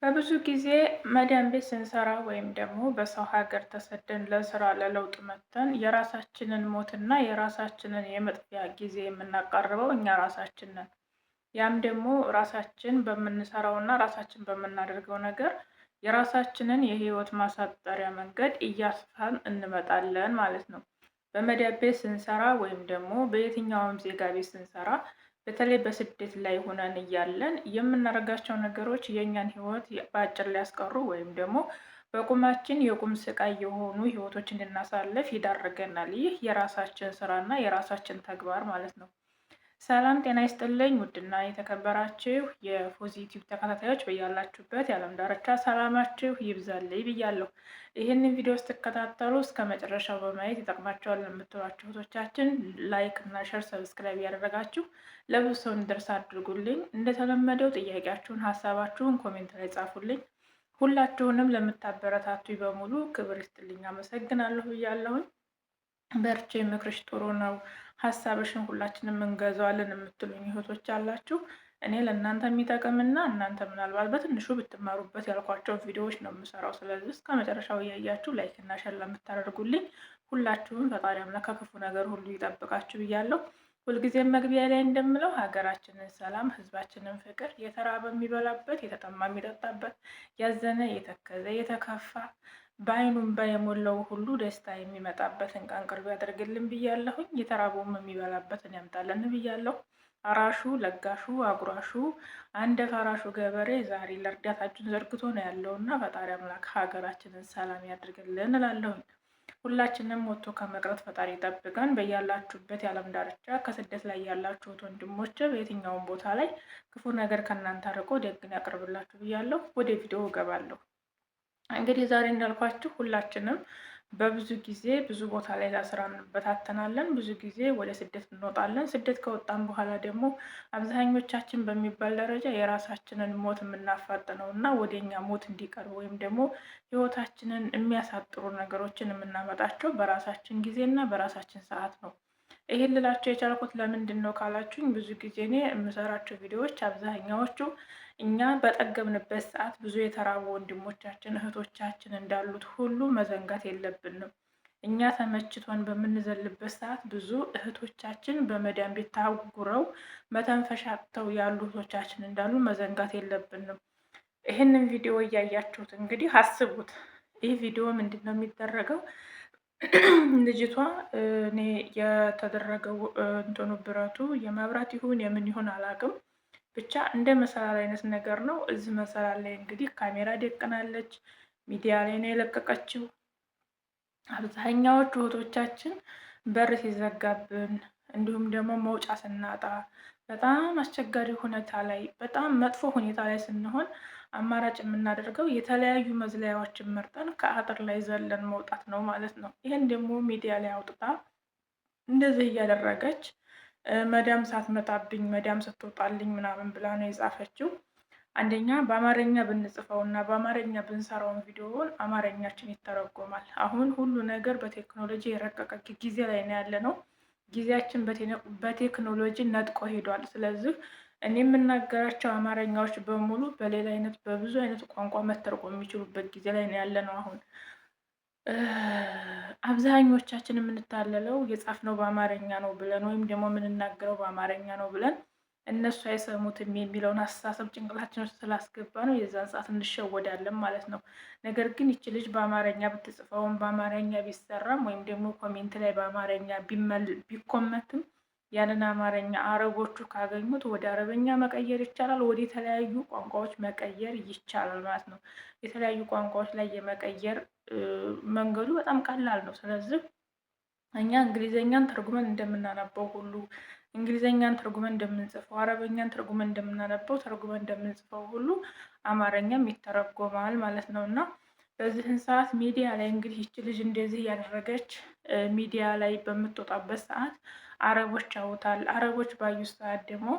በብዙ ጊዜ መዳም ቤት ስንሰራ ወይም ደግሞ በሰው ሀገር ተሰደን ለስራ ለለውጥ መጥተን የራሳችንን ሞትና የራሳችንን የመጥፊያ ጊዜ የምናቃርበው እኛ ራሳችን ነን። ያም ደግሞ ራሳችን በምንሰራውና ራሳችን በምናደርገው ነገር የራሳችንን የህይወት ማሳጠሪያ መንገድ እያስፋን እንመጣለን ማለት ነው። በመዳም ቤት ስንሰራ ወይም ደግሞ በየትኛውም ዜጋ ቤት ስንሰራ በተለይ በስደት ላይ ሆነን እያለን የምናደርጋቸው ነገሮች የእኛን ህይወት በአጭር ሊያስቀሩ ወይም ደግሞ በቁማችን የቁም ስቃይ የሆኑ ህይወቶች እንድናሳልፍ ይዳርገናል። ይህ የራሳችን ስራና የራሳችን ተግባር ማለት ነው። ሰላም ጤና ይስጥልኝ ውድና የተከበራችሁ የፖዚቲቭ ተከታታዮች በያላችሁበት የዓለም ዳርቻ ሰላማችሁ ይብዛልኝ ብያለሁ። ይህንን ቪዲዮ ስትከታተሉ እስከ መጨረሻው በማየት ይጠቅማቸዋል ለምትሏቸው እህቶቻችን ላይክ እና ሸር ሰብስክራይብ ያደረጋችሁ ለብዙ ሰው እንዲደርስ አድርጉልኝ። እንደተለመደው ጥያቄያችሁን፣ ሀሳባችሁን ኮሜንት ላይ ጻፉልኝ። ሁላችሁንም ለምታበረታቱኝ በሙሉ ክብር ይስጥልኝ፣ አመሰግናለሁ ብያለሁኝ። በርቼ ምክርሽ ጥሩ ነው፣ ሀሳብሽን ሁላችንም እንገዛዋለን የምትሉኝ እህቶች አላችሁ። እኔ ለእናንተ የሚጠቅምና እናንተ ምናልባት በትንሹ ብትማሩበት ያልኳቸው ቪዲዮዎች ነው የምሰራው። ስለዚህ እስከ መጨረሻው እያያችሁ ላይክ እና ሸር ለምታደርጉልኝ ሁላችሁም ፈጣሪ አምላክ ከክፉ ነገር ሁሉ ይጠብቃችሁ ብያለሁ። ሁልጊዜም መግቢያ ላይ እንደምለው ሀገራችንን ሰላም፣ ህዝባችንን ፍቅር፣ የተራበ የሚበላበት፣ የተጠማ የሚጠጣበት፣ ያዘነ የተከዘ የተከፋ በአይኑ እንባ የሞላው ሁሉ ደስታ የሚመጣበትን ቀን ቅርብ ያደርግልን ብያለሁኝ። የተራበውም የሚበላበትን ያምጣልን ብያለሁ። አራሹ ለጋሹ አጉራሹ አንድ ፈራሹ ገበሬ ዛሬ ለእርዳታችን ዘርግቶ ነው ያለው እና ፈጣሪ አምላክ ሀገራችንን ሰላም ያድርግልን እላለሁኝ። ሁላችንም ወጥቶ ከመቅረት ፈጣሪ ጠብቀን። በያላችሁበት የዓለም ዳርቻ ከስደት ላይ ያላችሁት ወንድሞች በየትኛውም ቦታ ላይ ክፉ ነገር ከእናንተ አርቆ ደግን ያቅርብላችሁ ብያለሁ። ወደ ቪዲዮ እገባለሁ። እንግዲህ ዛሬ እንዳልኳችሁ ሁላችንም በብዙ ጊዜ ብዙ ቦታ ላይ ለስራ እንበታተናለን። ብዙ ጊዜ ወደ ስደት እንወጣለን። ስደት ከወጣን በኋላ ደግሞ አብዛኞቻችን በሚባል ደረጃ የራሳችንን ሞት የምናፋጥነው እና ወደኛ ሞት እንዲቀርብ ወይም ደግሞ ህይወታችንን የሚያሳጥሩ ነገሮችን የምናመጣቸው በራሳችን ጊዜ እና በራሳችን ሰዓት ነው። ይሄን ልላቸው የቻልኩት ለምንድን ነው ካላችሁኝ፣ ብዙ ጊዜ እኔ የምሰራቸው ቪዲዮዎች አብዛኛዎቹ እኛ በጠገብንበት ሰዓት ብዙ የተራቡ ወንድሞቻችን እህቶቻችን እንዳሉት ሁሉ መዘንጋት የለብንም። እኛ ተመችቶን በምንዘልበት ሰዓት ብዙ እህቶቻችን በመዳን ቤት ታጉረው መተንፈሻ አጥተው ያሉ እህቶቻችን እንዳሉ መዘንጋት የለብንም። ይህንን ቪዲዮ እያያችሁት እንግዲህ አስቡት። ይህ ቪዲዮ ምንድን ነው የሚደረገው? ልጅቷ እኔ የተደረገው እንትኑ ብረቱ የመብራት ይሁን የምን ይሁን አላውቅም፣ ብቻ እንደ መሰላል አይነት ነገር ነው። እዚህ መሰላል ላይ እንግዲህ ካሜራ ደቅናለች። ሚዲያ ላይ ነው የለቀቀችው። አብዛኛዎቹ እህቶቻችን በር ሲዘጋብን እንዲሁም ደግሞ መውጫ ስናጣ በጣም አስቸጋሪ ሁኔታ ላይ በጣም መጥፎ ሁኔታ ላይ ስንሆን አማራጭ የምናደርገው የተለያዩ መዝለያዎችን መርጠን ከአጥር ላይ ዘለን መውጣት ነው ማለት ነው። ይህን ደግሞ ሚዲያ ላይ አውጥታ እንደዚህ እያደረገች መዳም ሳትመጣብኝ መዳም ስትወጣልኝ ምናምን ብላ ነው የጻፈችው። አንደኛ በአማርኛ ብንጽፈው እና በአማርኛ ብንሰራውን ቪዲዮውን አማርኛችን ይተረጎማል። አሁን ሁሉ ነገር በቴክኖሎጂ የረቀቀ ጊዜ ላይ ነው ያለ ነው። ጊዜያችን በቴክኖሎጂ ነጥቆ ሄዷል። ስለዚህ እኔ የምናገራቸው አማርኛዎች በሙሉ በሌላ አይነት በብዙ አይነት ቋንቋ መተርጎም የሚችሉበት ጊዜ ላይ ነው ያለ ነው። አሁን አብዛኞቻችን የምንታለለው የጻፍነው በአማርኛ ነው ብለን ወይም ደግሞ የምንናገረው በአማርኛ ነው ብለን እነሱ አይሰሙትም የሚለውን አስተሳሰብ ጭንቅላችን ውስጥ ስላስገባ ነው የዛን ሰዓት እንሸወዳለን ማለት ነው። ነገር ግን ይቺ ልጅ በአማርኛ ብትጽፈውም በአማርኛ ቢሰራም ወይም ደግሞ ኮሜንት ላይ በአማርኛ ቢኮመትም ያንን አማርኛ አረቦቹ ካገኙት ወደ አረበኛ መቀየር ይቻላል፣ ወደ የተለያዩ ቋንቋዎች መቀየር ይቻላል ማለት ነው። የተለያዩ ቋንቋዎች ላይ የመቀየር መንገዱ በጣም ቀላል ነው። ስለዚህ እኛ እንግሊዘኛን ተርጉመን እንደምናነበው ሁሉ እንግሊዘኛን ተርጉመን እንደምንጽፈው አረበኛን ተርጉመን እንደምናነበው ተርጉመን እንደምንጽፈው ሁሉ አማርኛም ይተረጎማል ማለት ነው። እና በዚህን ሰዓት ሚዲያ ላይ እንግዲህ ይቺ ልጅ እንደዚህ ያደረገች ሚዲያ ላይ በምትወጣበት ሰዓት አረቦች ያውታል። አረቦች ባዩ ሰዓት ደግሞ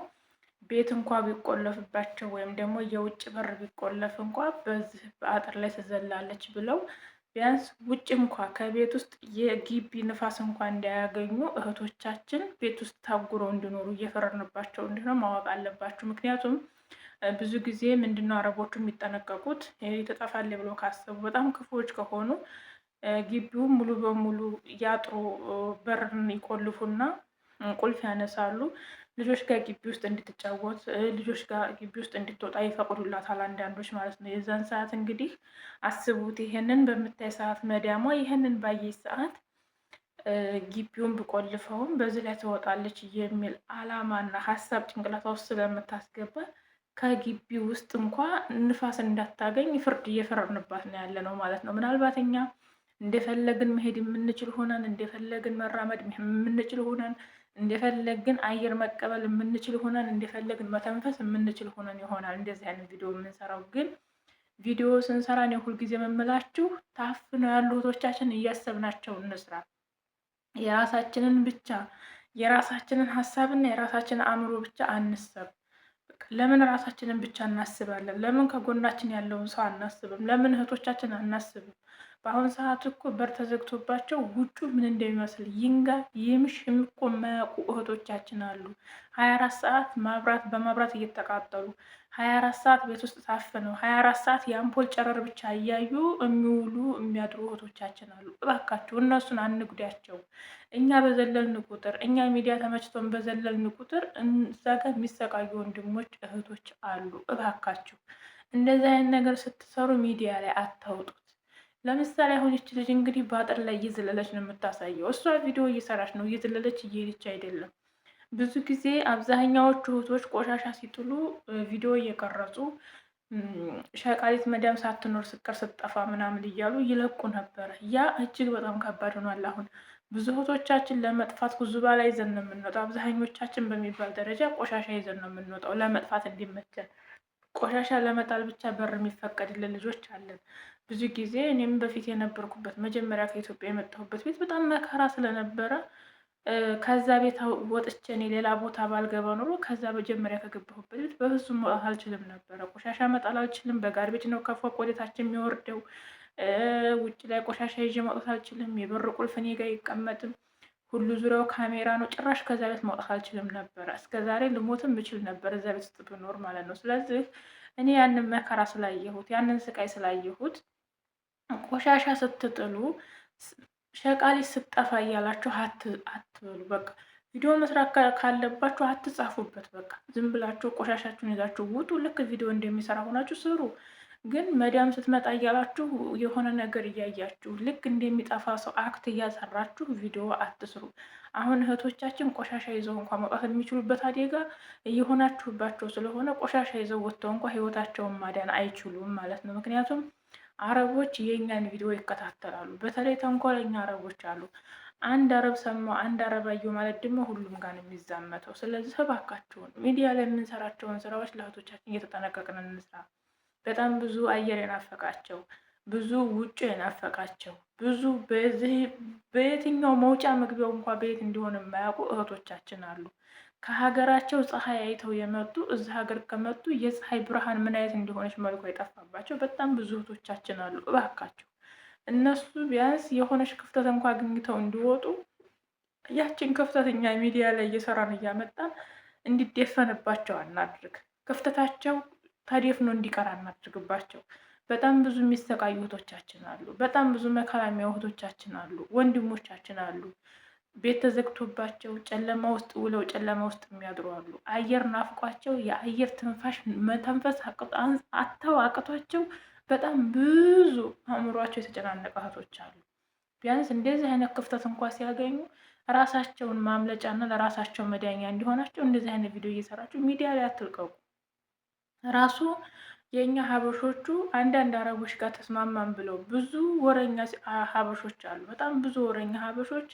ቤት እንኳ ቢቆለፍባቸው ወይም ደግሞ የውጭ በር ቢቆለፍ እንኳ በዚህ በአጥር ላይ ትዘላለች ብለው ቢያንስ ውጭ እንኳ ከቤት ውስጥ የግቢ ንፋስ እንኳ እንዳያገኙ እህቶቻችን ቤት ውስጥ ታጉረው እንዲኖሩ እየፈረድንባቸው እንደሆነ ማወቅ አለባችሁ። ምክንያቱም ብዙ ጊዜ ምንድነው አረቦቹ የሚጠነቀቁት ትጠፋለች ብሎ ካሰቡ በጣም ክፉዎች ከሆኑ ግቢውን ሙሉ በሙሉ ያጥሩ፣ በርን ይቆልፉና ቁልፍ ያነሳሉ። ልጆች ጋር ግቢ ውስጥ እንድትጫወት ልጆች ጋር ግቢ ውስጥ እንድትወጣ ይፈቅዱላታል፣ አንዳንዶች ማለት ነው። የዛን ሰዓት እንግዲህ አስቡት፣ ይሄንን በምታይ ሰዓት መዳሟ ይሄንን ባየች ሰዓት ግቢውን ብቆልፈውም በዚህ ላይ ትወጣለች የሚል አላማና ሀሳብ ጭንቅላቷ ውስጥ ስለምታስገባ ከግቢ ውስጥ እንኳ ንፋስ እንዳታገኝ ፍርድ እየፈረድንባት ነው ያለ ነው ማለት ነው። ምናልባት እኛ እንደፈለግን መሄድ የምንችል ሆነን እንደፈለግን መራመድ የምንችል ሆነን እንደፈለግን አየር መቀበል የምንችል ሆነን እንደፈለግን መተንፈስ የምንችል ሆነን ይሆናል እንደዚህ አይነት ቪዲዮ የምንሰራው። ግን ቪዲዮ ስንሰራ እኔ ሁልጊዜ የምምላችሁ ታፍነው ያሉ እህቶቻችን እያሰብናቸው እንስራ። የራሳችንን ብቻ የራሳችንን ሀሳብና የራሳችንን አእምሮ ብቻ አንሰብ። ለምን ራሳችንን ብቻ እናስባለን? ለምን ከጎናችን ያለውን ሰው አናስብም? ለምን እህቶቻችን አናስብም? በአሁኑ ሰዓት እኮ በር ተዘግቶባቸው ውጩ ምን እንደሚመስል ይንጋ ይምሽ እኮ የማያውቁ እህቶቻችን አሉ። 24 ሰዓት በማብራት እየተቃጠሉ 24 ሰዓት ቤት ውስጥ ታፍነው 24 ሰዓት የአምፖል ጨረር ብቻ እያዩ የሚውሉ የሚያድሩ እህቶቻችን አሉ። እባካቸው እነሱን አንጉዳቸው። እኛ በዘለልን ቁጥር እኛ ሚዲያ ተመችቶን በዘለልን ቁጥር እዛ ጋር የሚሰቃዩ ወንድሞች እህቶች አሉ። እባካችሁ እንደዚህ አይነት ነገር ስትሰሩ ሚዲያ ላይ አታውጡት። ለምሳሌ አሁን ይች ልጅ እንግዲህ በአጥር ላይ እየዘለለች ነው የምታሳየው። እሷ ቪዲዮ እየሰራች ነው፣ እየዘለለች እየሄደች አይደለም። ብዙ ጊዜ አብዛኛዎቹ እህቶች ቆሻሻ ሲጥሉ ቪዲዮ እየቀረጹ ሸቃሊት መዳም ሳትኖር ስቀር ስትጠፋ ምናምን እያሉ ይለቁ ነበረ። ያ እጅግ በጣም ከባድ ሆኗል። አሁን ብዙ እህቶቻችን ለመጥፋት ኩዙባ ላይ ይዘን ነው የምንወጣው። አብዛኞቻችን በሚባል ደረጃ ቆሻሻ ይዘን ነው የምንወጣው ለመጥፋት እንዲመቸን። ቆሻሻ ለመጣል ብቻ በር የሚፈቀድልን ልጆች አለን። ብዙ ጊዜ እኔም በፊት የነበርኩበት መጀመሪያ ከኢትዮጵያ የመጣሁበት ቤት በጣም መከራ ስለነበረ ከዛ ቤት ወጥቼ እኔ ሌላ ቦታ ባልገባ ኑሮ ከዛ መጀመሪያ ከገባሁበት ቤት በፍጹም መውጣት አልችልም ነበረ። ቆሻሻ መጣል አልችልም። በጋርቤጅ ነው ከፎቅ ወደታች የሚወርደው። ውጭ ላይ ቆሻሻ ይዤ መውጣት አልችልም። የበር ቁልፍ እኔ ጋር አይቀመጥም። ሁሉ ዙሪያው ካሜራ ነው። ጭራሽ ከዛ ቤት መውጣት አልችልም ነበረ። እስከ ዛሬ ልሞትም እችል ነበር እዛ ቤት ውስጥ ብኖር ማለት ነው። ስለዚህ እኔ ያንን መከራ ስላየሁት ያንን ስቃይ ስላየሁት ቆሻሻ ስትጥሉ ሸቃሊት ስጠፋ እያላችሁ አትበሉ። በቃ ቪዲዮ መስራት ካለባችሁ አትጻፉበት። በቃ ዝም ብላችሁ ቆሻሻችሁን ይዛችሁ ውጡ። ልክ ቪዲዮ እንደሚሰራ ሆናችሁ ስሩ። ግን መዳም ስትመጣ እያላችሁ የሆነ ነገር እያያችሁ ልክ እንደሚጠፋ ሰው አክት እያሰራችሁ ቪዲዮ አትስሩ። አሁን እህቶቻችን ቆሻሻ ይዘው እንኳ መውጣት የሚችሉበት አደጋ እየሆናችሁባቸው ስለሆነ ቆሻሻ ይዘው ወጥተው እንኳ ህይወታቸውን ማዳን አይችሉም ማለት ነው። ምክንያቱም አረቦች የእኛን ቪዲዮ ይከታተላሉ። በተለይ ተንኮለኛ አረቦች አሉ። አንድ አረብ ሰማው አንድ አረብ አየሁ ማለት ደግሞ ሁሉም ጋር ነው የሚዛመተው። ስለዚህ እባካችሁን ሚዲያ ላይ የምንሰራቸውን ስራዎች ለእህቶቻችን እየተጠነቀቅን እንስራ። በጣም ብዙ አየር የናፈቃቸው፣ ብዙ ውጭ የናፈቃቸው፣ ብዙ በየትኛው መውጫ መግቢያው እንኳ በየት እንዲሆን የማያውቁ እህቶቻችን አሉ። ከሀገራቸው ፀሐይ አይተው የመጡ እዚህ ሀገር ከመጡ የፀሐይ ብርሃን ምን አይነት እንደሆነች መልኩ የጠፋባቸው በጣም ብዙ እህቶቻችን አሉ። እባካቸው እነሱ ቢያንስ የሆነች ክፍተት እንኳ አግኝተው እንዲወጡ ያችን ክፍተት እኛ ሚዲያ ላይ እየሰራን እያመጣን እንዲደፈንባቸው አናድርግ። ክፍተታቸው ተደፍኖ እንዲቀር አናድርግባቸው። በጣም ብዙ የሚሰቃዩ እህቶቻችን አሉ። በጣም ብዙ መከራ የሚያዩ እህቶቻችን አሉ። ወንድሞቻችን አሉ። ቤት ተዘግቶባቸው ጨለማ ውስጥ ውለው ጨለማ ውስጥ የሚያድሩ አሉ። አየር ናፍቋቸው የአየር ትንፋሽ መተንፈስ አተው አቅቷቸው በጣም ብዙ አእምሯቸው የተጨናነቀ እህቶች አሉ። ቢያንስ እንደዚህ አይነት ክፍተት እንኳ ሲያገኙ ራሳቸውን ማምለጫና ለራሳቸው መዳኛ እንዲሆናቸው እንደዚህ አይነት ቪዲዮ እየሰራችሁ ሚዲያ ላይ አትልቀቁ። ራሱ የእኛ ሀበሾቹ አንዳንድ አረቦች ጋር ተስማማን ብለው ብዙ ወረኛ ሀበሾች አሉ። በጣም ብዙ ወረኛ ሀበሾች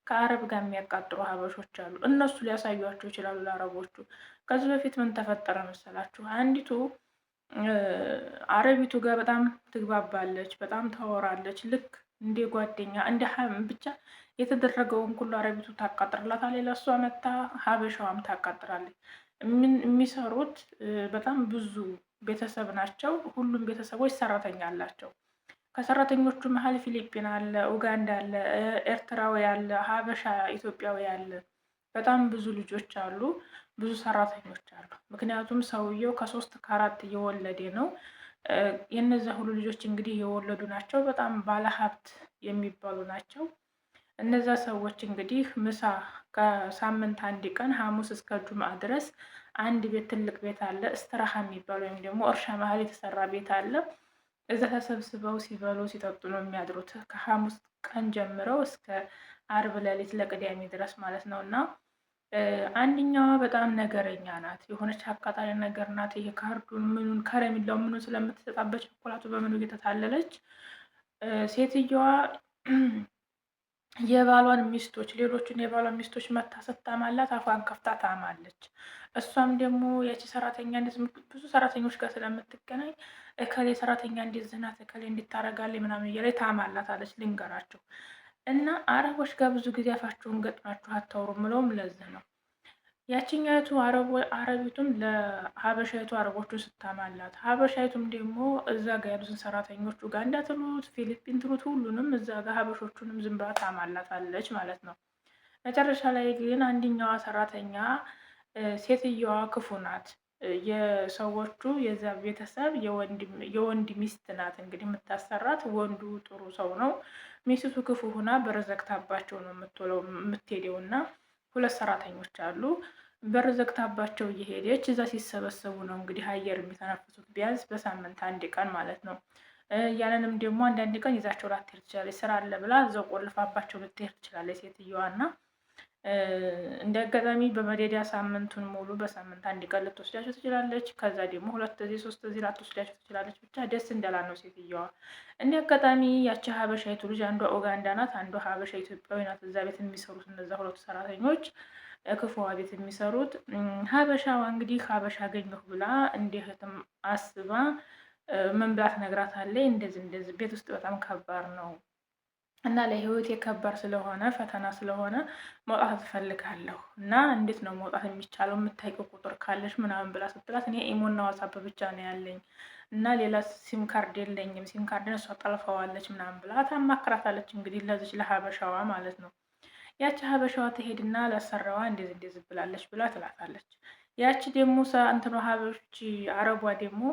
ከአረብ ጋር የሚያቃጥሩ ሀበሾች አሉ። እነሱ ሊያሳዩቸው ይችላሉ ለአረቦቹ። ከዚህ በፊት ምን ተፈጠረ መሰላችሁ? አንዲቱ አረቢቱ ጋር በጣም ትግባባለች፣ በጣም ታወራለች። ልክ እንደ ጓደኛ እንደ ብቻ የተደረገውን ሁሉ አረቢቱ ታቃጥርላታለች። ለእሷ መታ ሀበሻዋም ታቃጥራለች። የሚሰሩት በጣም ብዙ ቤተሰብ ናቸው። ሁሉም ቤተሰቦች ሰራተኛ አላቸው። ከሰራተኞቹ መሀል ፊሊፒን አለ፣ ኡጋንዳ አለ፣ ኤርትራዊ አለ፣ ሀበሻ ኢትዮጵያዊ አለ። በጣም ብዙ ልጆች አሉ። ብዙ ሰራተኞች አሉ። ምክንያቱም ሰውየው ከ3 ከ4 እየወለደ ነው። የነዚያ ሁሉ ልጆች እንግዲህ የወለዱ ናቸው። በጣም ባለሀብት የሚባሉ ናቸው። እነዛ ሰዎች እንግዲህ ምሳ ከሳምንት አንድ ቀን ሐሙስ እስከ ጁምአ ድረስ አንድ ቤት ትልቅ ቤት አለ፣ እስትራሃ የሚባል ወይም ደግሞ እርሻ መሀል የተሰራ ቤት አለ። እዛ ተሰብስበው ሲበሉ ሲጠጡ ነው የሚያድሩት ከሐሙስ ቀን ጀምረው እስከ አርብ ሌሊት ለቅዳሜ ድረስ ማለት ነው። እና አንደኛዋ በጣም ነገረኛ ናት፣ የሆነች አቃጣሪ ነገር ናት። ይሄ ካርዱን ምኑን ከረሚላው ምኑን ስለምትሰጣበት ቸኮላቱ በምኑ እየተታለለች ሴትየዋ የባሏን ሚስቶች ሌሎቹን የባሏን ሚስቶች መታ ስታማላት አፏን ከፍታ ታማለች። እሷም ደግሞ ያቺ ሰራተኛ ብዙ ሰራተኞች ጋር ስለምትገናኝ እከሌ ሰራተኛ እንደዚህ ናት፣ እከሌ እንዲታረጋለች ምናምን እያለች ታማላታለች። ልንገራቸው እና አረቦች ጋር ብዙ ጊዜ አፋቸውን ገጥማችሁ አታውሩ ምለውም ለዚህ ነው። ያችኛቱ አረቢቱም ለሀበሻይቱ አረቦቹን ስታማላት፣ ሀበሻይቱም ደግሞ እዛ ጋ ያሉትን ሰራተኞች ኡጋንዳ ትሉት ፊሊፒን ትሉት ሁሉንም እዛ ጋ ሀበሾቹንም ዝም ብላ ታማላታለች ማለት ነው። መጨረሻ ላይ ግን አንደኛዋ ሰራተኛ ሴትየዋ ክፉ ናት። የሰዎቹ የዛ ቤተሰብ የወንድ ሚስት ናት እንግዲህ የምታሰራት። ወንዱ ጥሩ ሰው ነው። ሚስቱ ክፉ ሁና በረዘግታባቸው ነው የምትሄደው እና 2 ሰራተኞች አሉ። በር ዘግታባቸው እየሄደች እዛ ሲሰበሰቡ ነው እንግዲህ አየር የሚተነፍሱት ቢያንስ በሳምንት አንድ ቀን ማለት ነው። ያንንም ደግሞ አንዳንድ ቀን ይዛቸው ላትሄድ ትችላለች። ስራ አለ ብላ እዛው ቆልፋባቸው ልትሄድ ትችላለች ሴትዮዋ እና እንደ አጋጣሚ በመደዳ ሳምንቱን ሙሉ በሳምንት አንድ ቀን ልትወስዳቸው ትችላለች። ከዛ ደግሞ 2 ጊዜ 3 ጊዜ ላትወስዳቸው ትችላለች። ብቻ ደስ እንዳላት ነው ሴትዮዋ። እንደ አጋጣሚ ያቺ ሀበሻይቱ ልጅ አንዷ ኡጋንዳ ናት፣ አንዷ ሀበሻ ኢትዮጵያዊ ናት። እዛ ቤት የሚሰሩት እነዛ 2 ሰራተኞች ክፉዋ ቤት የሚሰሩት ሀበሻዋ እንግዲህ ሀበሻ አገኘሁ ብላ እንደ እህትም አስባ ምን ብላ ትነግራታለች። እንደዚህ ቤት ውስጥ በጣም ከባድ ነው እና ለህይወት የከባድ ስለሆነ ፈተና ስለሆነ መውጣት ትፈልጋለሁ እና እንዴት ነው መውጣት የሚቻለው የምታውቂው ቁጥር ካለሽ ምናምን ብላ ስትላት እኔ ኢሞና ዋትስአፕ ብቻ ነው ያለኝ እና ሌላ ሲም ካርድ የለኝም፣ ሲም ካርድን እሷ ጠልፈዋለች ምናምን ብላ ታማክራታለች። እንግዲህ ለዚች ለሀበሻዋ ማለት ነው። ያቺ ሀበሻዋ ትሄድና ለሰራዋ እንደዚህ ብላለች ብላ ትላታለች። ያቺ ደግሞ እንትኗ ሀበሽ አረቧ ደግሞ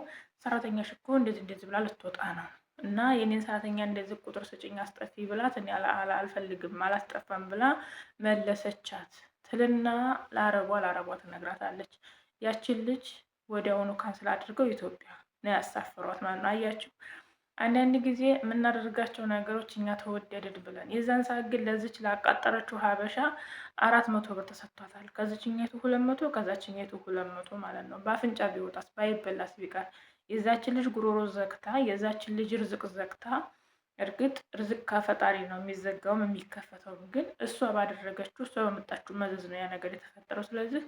ሰራተኛሽ እኮ እንደዚህ ብላ ልትወጣ ነው እና የኔን ሰራተኛ እንደዚህ ቁጥር ስጭኝ አስጠፊ ብላት እኔ አልፈልግም አላስጠፋም ብላ መለሰቻት ትልና ለአረቧ ትነግራታለች። ያችን ልጅ ወዲያውኑ ካንስል አድርገው ኢትዮጵያ ነው ያሳፈሯት ማለት ነው። አያችሁ አንዳንድ ጊዜ የምናደርጋቸው ነገሮች እኛ ተወደድን ብለን የዛን ሰዓት ግን ለዚች ላቃጠረችው ሀበሻ 400 ብር ተሰጥቷታል። ከዚችኛቱ 200 ከዛችኛቱ 200 ማለት ነው። በአፍንጫ ቢወጣስ ባይበላስ ቢቀር የዛችን ልጅ ጉሮሮ ዘግታ የዛችን ልጅ ርዝቅ ዘግታ። እርግጥ ርዝቅ ከፈጣሪ ነው የሚዘጋውም የሚከፈተውም፣ ግን እሷ ባደረገችው እሷ በመጣችው መዘዝ ነው ያ ነገር የተፈጠረው። ስለዚህ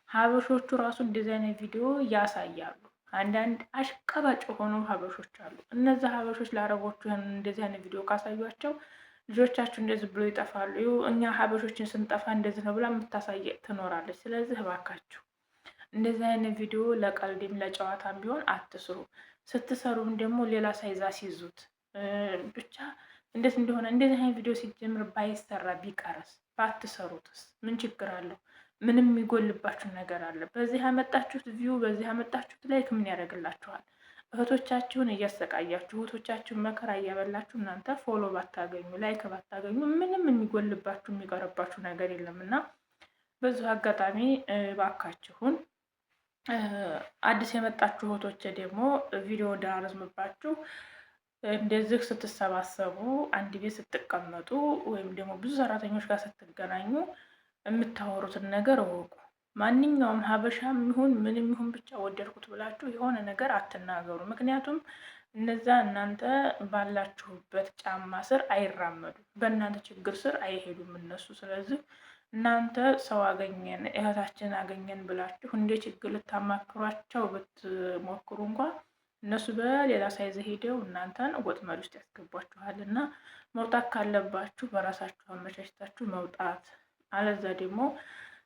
ሀበሾቹ ራሱ እንደዚህ አይነት ቪዲዮ ያሳያሉ። አንዳንድ አሽቀባጭ የሆኑ ሀበሾች አሉ። እነዚህ ሀበሾች ለአረቦቹ እንደዚህ አይነት ቪዲዮ ካሳዩቸው ልጆቻችሁ እንደዚህ ብሎ ይጠፋሉ። እኛ ሀበሾችን ስንጠፋ እንደዚህ ነው ብላ የምታሳየ ትኖራለች። ስለዚህ እባካችሁ እንደዚህ አይነት ቪዲዮ ለቀልድም ለጨዋታም ቢሆን አትስሩ። ስትሰሩም ደግሞ ሌላ ሳይዛ ሲይዙት ብቻ እንዴት እንደሆነ እንደዚህ አይነት ቪዲዮ ሲጀምር ባይሰራ ቢቀርስ ባትሰሩትስ ምን ችግር አለው? ምንም የሚጎልባችሁ ነገር አለ? በዚህ ያመጣችሁት ቪው በዚህ ያመጣችሁት ላይክ ምን ያደርግላችኋል? እህቶቻችሁን እያሰቃያችሁ እህቶቻችሁን መከራ እያበላችሁ እናንተ ፎሎ ባታገኙ ላይክ ባታገኙ ምንም የሚጎልባችሁ የሚቀርባችሁ ነገር የለም እና በዚሁ አጋጣሚ ባካችሁን አዲስ የመጣችሁ እህቶቼ ደግሞ ቪዲዮ እንዳያረዝምባችሁ እንደዚህ ስትሰባሰቡ አንድ ቤት ስትቀመጡ ወይም ደግሞ ብዙ ሰራተኞች ጋር ስትገናኙ የምታወሩትን ነገር እወቁ። ማንኛውም ሀበሻም ይሁን ምንም ይሁን ብቻ ወደድኩት ብላችሁ የሆነ ነገር አትናገሩ። ምክንያቱም እነዛ እናንተ ባላችሁበት ጫማ ስር አይራመዱም፣ በእናንተ ችግር ስር አይሄዱም እነሱ። ስለዚህ እናንተ ሰው አገኘን እህታችን አገኘን ብላችሁ እንደ ችግር ልታማክሯቸው ብትሞክሩ እንኳ እነሱ በሌላ ሳይዝ ሄደው እናንተን ወጥመድ ውስጥ ያስገቧችኋል እና መውጣት ካለባችሁ በራሳችሁ አመቻችታችሁ መውጣት፣ አለዛ ደግሞ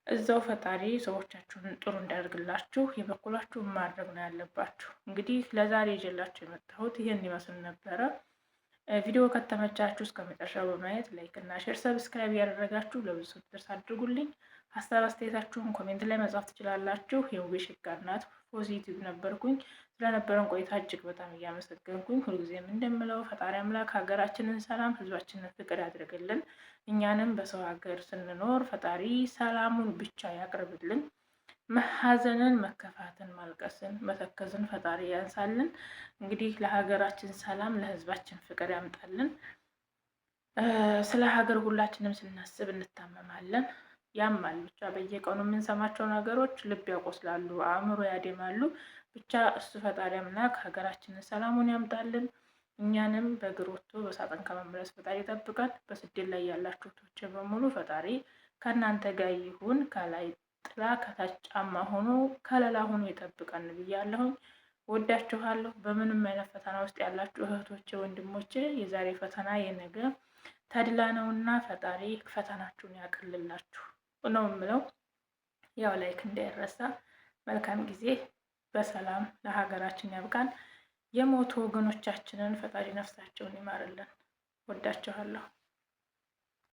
እዛው ፈጣሪ ሰዎቻችሁን ጥሩ እንዲያደርግላችሁ የበኩላችሁን ማድረግ ነው ያለባችሁ። እንግዲህ ለዛሬ ይዤላችሁ የመጣሁት ይህን ይመስል ነበረ። ቪዲዮ ከተመቻችሁ እስከ መጨረሻው በማየት ላይክ እና ሼር፣ ሰብስክራይብ ያደረጋችሁ ለብዙ ሰው ድረስ አድርጉልኝ። ሀሳብ አስተያየታችሁን ኮሜንት ላይ መጻፍ ትችላላችሁ። የውብሽ ጋር ናት ፖዚቲቭ ነበርኩኝ። ስለነበረን ቆይታ እጅግ በጣም እያመሰገንኩኝ ሁልጊዜም እንደምለው ፈጣሪ አምላክ ሀገራችንን ሰላም፣ ህዝባችንን ፍቅር ያድርግልን። እኛንም በሰው ሀገር ስንኖር ፈጣሪ ሰላሙን ብቻ ያቅርብልን። ሀዘንን፣ መከፋትን፣ ማልቀስን፣ መተከዝን ፈጣሪ ያንሳልን። እንግዲህ ለሀገራችን ሰላም፣ ለህዝባችን ፍቅር ያምጣልን። ስለ ሀገር ሁላችንም ስናስብ እንታመማለን። ያማል ብቻ በየቀኑ የምንሰማቸው ነገሮች ልብ ያቆስላሉ፣ አእምሮ ያደማሉ። ብቻ እሱ ፈጣሪ አምላክ ሀገራችንን ሰላሙን ያምጣልን። እኛንም በእግር ወጥቶ በሳጥን ከመመለስ ፈጣሪ ይጠብቃል። በስደት ላይ ያላችሁ እህቶቼ በሙሉ ፈጣሪ ከእናንተ ጋር ይሁን። ከላይ ጥላ ከታች ጫማ ሆኖ ከለላ ሆኖ ይጠብቀን ብያለሁኝ። ወዳችኋለሁ። በምንም አይነት ፈተና ውስጥ ያላችሁ እህቶቼ ወንድሞቼ፣ የዛሬ ፈተና የነገ ተድላ ነውና ፈጣሪ ፈተናችሁን ያቅልላችሁ ነው የምለው። ያው ላይክ እንዳይረሳ። መልካም ጊዜ። በሰላም ለሀገራችን ያብቃን። የሞቱ ወገኖቻችንን ፈጣሪ ነፍሳቸውን ይማርልን። ወዳችኋለሁ።